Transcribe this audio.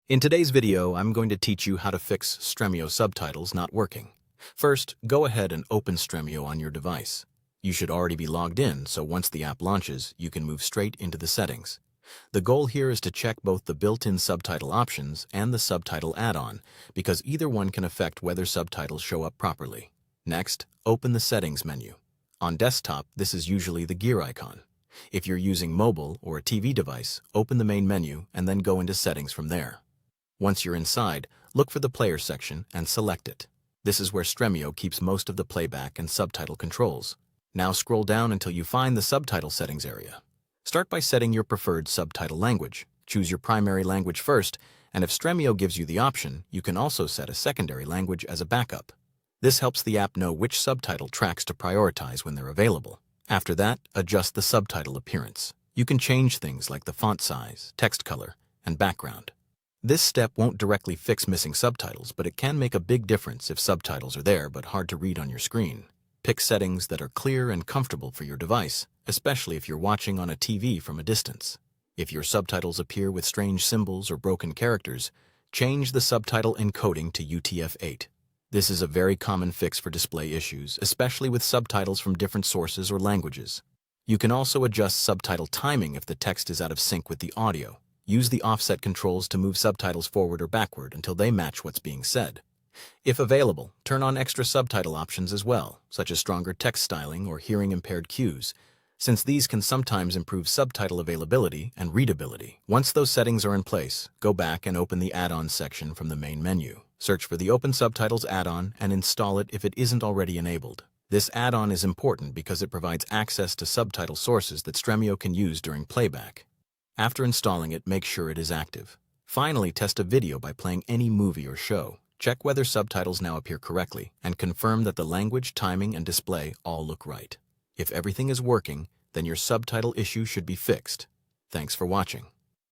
In today's video, I'm going to teach you how to fix Stremio Subtitles not working. First, go ahead and open Stremio on your device. You should already be logged in, so once the app launches, you can move straight into the settings. The goal here is to check both the built-in subtitle options and the subtitle add-on, because either one can affect whether subtitles show up properly. Next, open the Settings menu. On desktop, this is usually the gear icon. If you're using mobile or a TV device, open the main menu and then go into Settings from there. Once you're inside, look for the Player section and select it. This is where Stremio keeps most of the playback and subtitle controls. Now scroll down until you find the Subtitle Settings area. Start by setting your preferred subtitle language. Choose your primary language first, and if Stremio gives you the option, you can also set a secondary language as a backup. This helps the app know which subtitle tracks to prioritize when they're available. After that, adjust the subtitle appearance. You can change things like the font size, text color, and background. This step won't directly fix missing subtitles, but it can make a big difference if subtitles are there but hard to read on your screen. Pick settings that are clear and comfortable for your device, especially if you're watching on a TV from a distance. If your subtitles appear with strange symbols or broken characters, change the subtitle encoding to UTF-8. This is a very common fix for display issues, especially with subtitles from different sources or languages. You can also adjust subtitle timing if the text is out of sync with the audio. Use the offset controls to move subtitles forward or backward until they match what's being said. If available, turn on extra subtitle options as well, such as stronger text styling or hearing-impaired cues, since these can sometimes improve subtitle availability and readability. Once those settings are in place, go back and open the add-ons section from the main menu. Search for the Open Subtitles add-on and install it if it isn't already enabled. This add-on is important because it provides access to subtitle sources that Stremio can use during playback. After installing it, make sure it is active. Finally, test a video by playing any movie or show. Check whether subtitles now appear correctly, and confirm that the language, timing, and display all look right. If everything is working, then your subtitle issue should be fixed. Thanks for watching.